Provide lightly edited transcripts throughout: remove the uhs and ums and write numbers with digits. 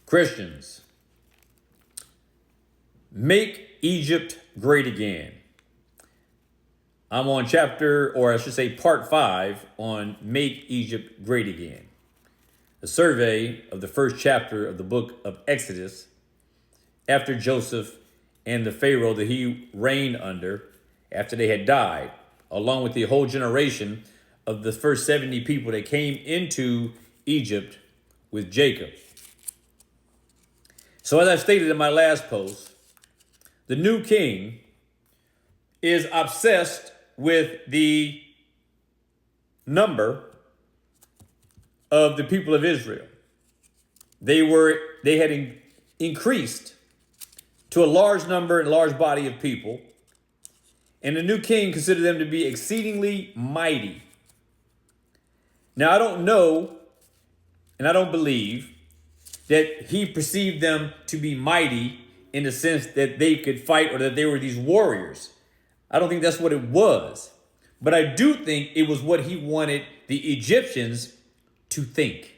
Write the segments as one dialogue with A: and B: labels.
A: Christians, make Egypt great again. I'm on chapter, or I should say part 5 on Make Egypt Great Again. A survey of the first chapter of the book of Exodus after Joseph and the Pharaoh that he reigned under after they had died, along with the whole generation of the first 70 people that came into Egypt with Jacob. So as I stated in my last post, the new king is obsessed with the number of the people of Israel. They had increased to a large number and large body of people, and the new king considered them to be exceedingly mighty. Now, I don't know, and I don't believe that he perceived them to be mighty in the sense that they could fight or that they were these warriors. I don't think that's what it was. But I do think it was what he wanted the Egyptians to think.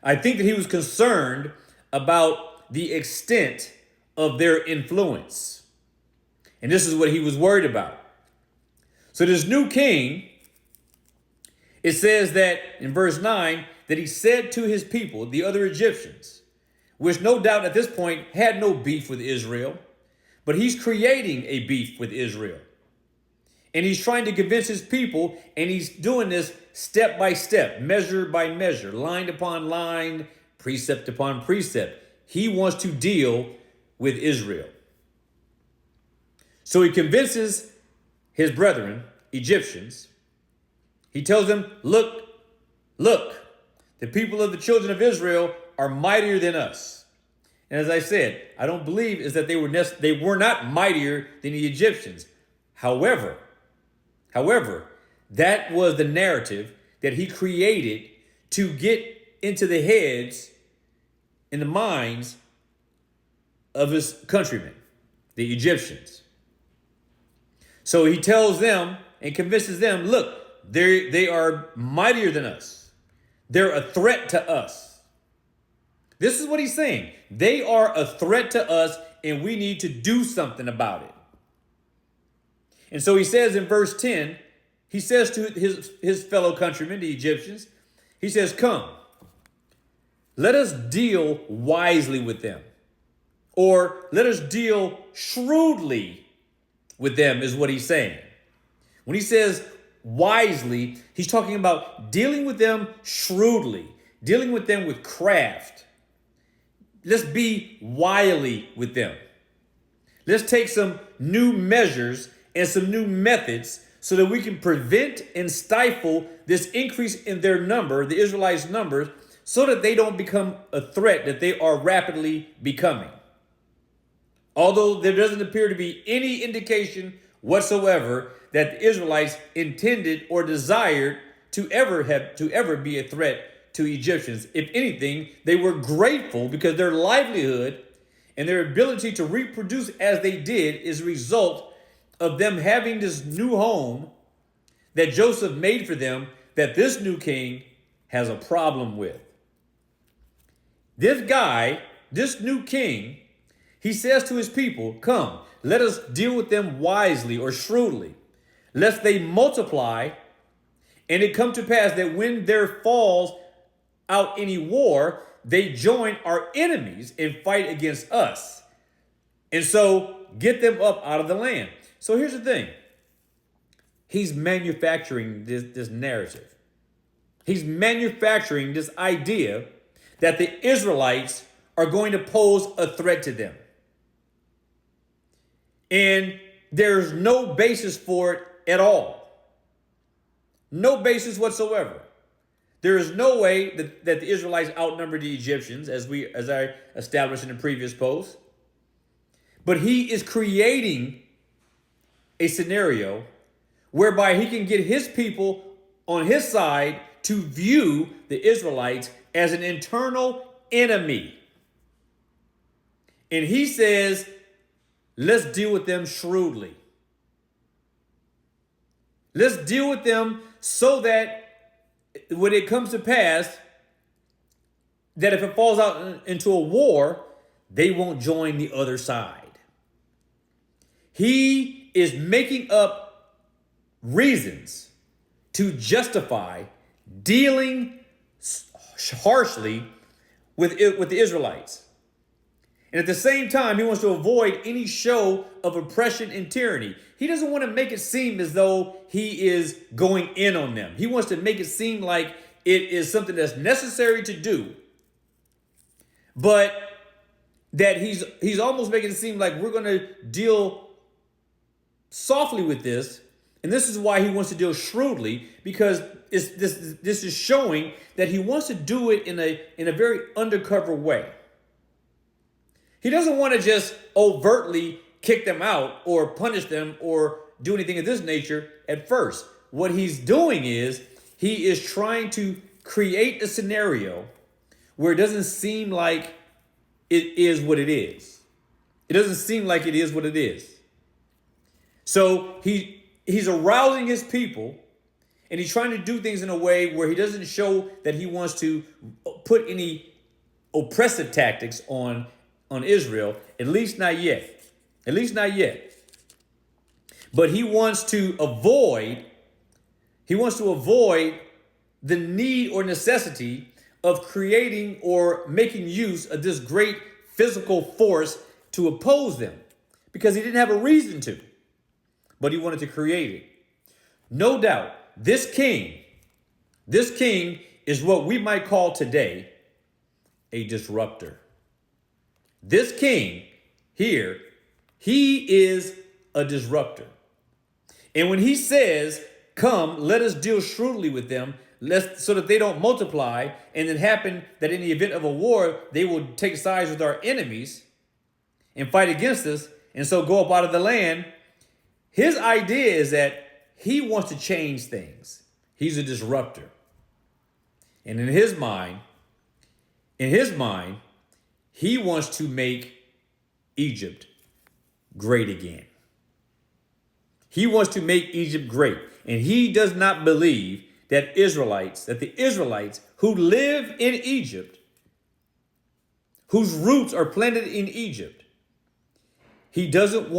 A: I think that he was concerned about the extent of their influence. And this is what he was worried about. So this new king, it says that in verse 9, that he said to his people, the other Egyptians, which no doubt at this point had no beef with Israel, but he's creating a beef with Israel. And he's trying to convince his people, and he's doing this step by step, measure by measure, line upon line, precept upon precept. He wants to deal with Israel. So he convinces his brethren, Egyptians. He tells them, look, the people of the children of Israel are mightier than us. And as I said, I don't believe is that they were not mightier than the Egyptians. However, that was the narrative that he created to get into the heads and the minds of his countrymen, the Egyptians. So he tells them and convinces them, look, they are mightier than us. They're a threat to us. This is what he's saying. They are a threat to us, and we need to do something about it. And so he says in verse 10, he says to his fellow countrymen, the Egyptians, he says, come, let us deal wisely with them. Or let us deal shrewdly with them is what he's saying. When he says wisely, he's talking about dealing with them shrewdly, dealing with them with craft. Let's be wily with them. Let's take some new measures and some new methods so that we can prevent and stifle this increase in their number, the Israelites' numbers, so that they don't become a threat that they are rapidly becoming. Although there doesn't appear to be any indication whatsoever that the Israelites intended or desired to ever be a threat to Egyptians. If anything, they were grateful because their livelihood and their ability to reproduce as they did is a result of them having this new home that Joseph made for them that this new king has a problem with. This new king, he says to his people, come, let us deal with them wisely or shrewdly, lest they multiply, and it come to pass that when there falls out any war, they join our enemies and fight against us. And so get them up out of the land. So here's the thing. He's manufacturing this narrative. He's manufacturing this idea that the Israelites are going to pose a threat to them. And there's no basis for it at all. No basis whatsoever. There is no way that the Israelites outnumbered the Egyptians, as I established in the previous post. But he is creating a scenario whereby he can get his people on his side to view the Israelites as an internal enemy. And he says, let's deal with them shrewdly. Let's deal with them so that when it comes to pass, that if it falls out into a war, they won't join the other side. He is making up reasons to justify dealing harshly with the Israelites. And at the same time, he wants to avoid any show of oppression and tyranny. He doesn't want to make it seem as though he is going in on them. He wants to make it seem like it is something that's necessary to do, but that he's almost making it seem like we're going to deal softly with this. And this is why he wants to deal shrewdly, because this is showing that he wants to do it in a very undercover way. He doesn't want to just overtly kick them out or punish them or do anything of this nature at first. What he's doing is he is trying to create a scenario where it doesn't seem like it is what it is. It doesn't seem like it is what it is. So he's arousing his people, and he's trying to do things in a way where he doesn't show that he wants to put any oppressive tactics on Israel, at least not yet. At least not yet. But he wants to avoid the need or necessity of creating or making use of this great physical force to oppose them, because he didn't have a reason to, but he wanted to create it. No doubt, this king is what we might call today a disruptor. This king here, he is a disruptor. And when he says, come, let us deal shrewdly with them, so that they don't multiply, and it happen that in the event of a war, they will take sides with our enemies and fight against us, and so go up out of the land. His idea is that he wants to change things. He's a disruptor. And in his mind, he wants to make Egypt great again. He wants to make Egypt great. And he does not believe that the Israelites who live in Egypt, whose roots are planted in Egypt, he doesn't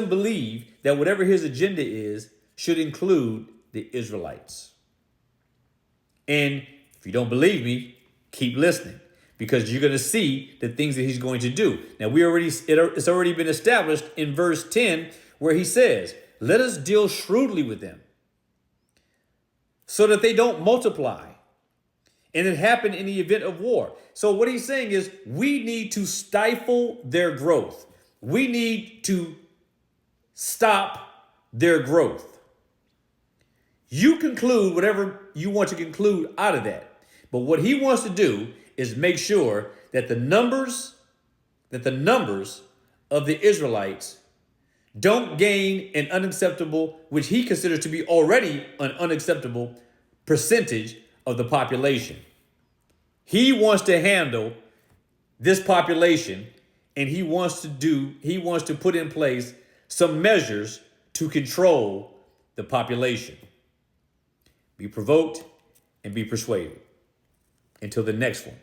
A: believe that whatever his agenda is should include the Israelites. And if you don't believe me, keep listening, because you're going to see the things that he's going to do. Now, it's already been established in verse 10, where he says, let us deal shrewdly with them so that they don't multiply, and it happened in the event of war. So what he's saying is we need to stifle their growth. We need to stop their growth. You conclude whatever you want to conclude out of that. But what he wants to do is make sure that the numbers of the Israelites don't gain an unacceptable, which he considers to be already an unacceptable percentage of the population. He wants to handle this population, and he wants to put in place some measures to control the population. Be provoked and be persuaded. Until the next one.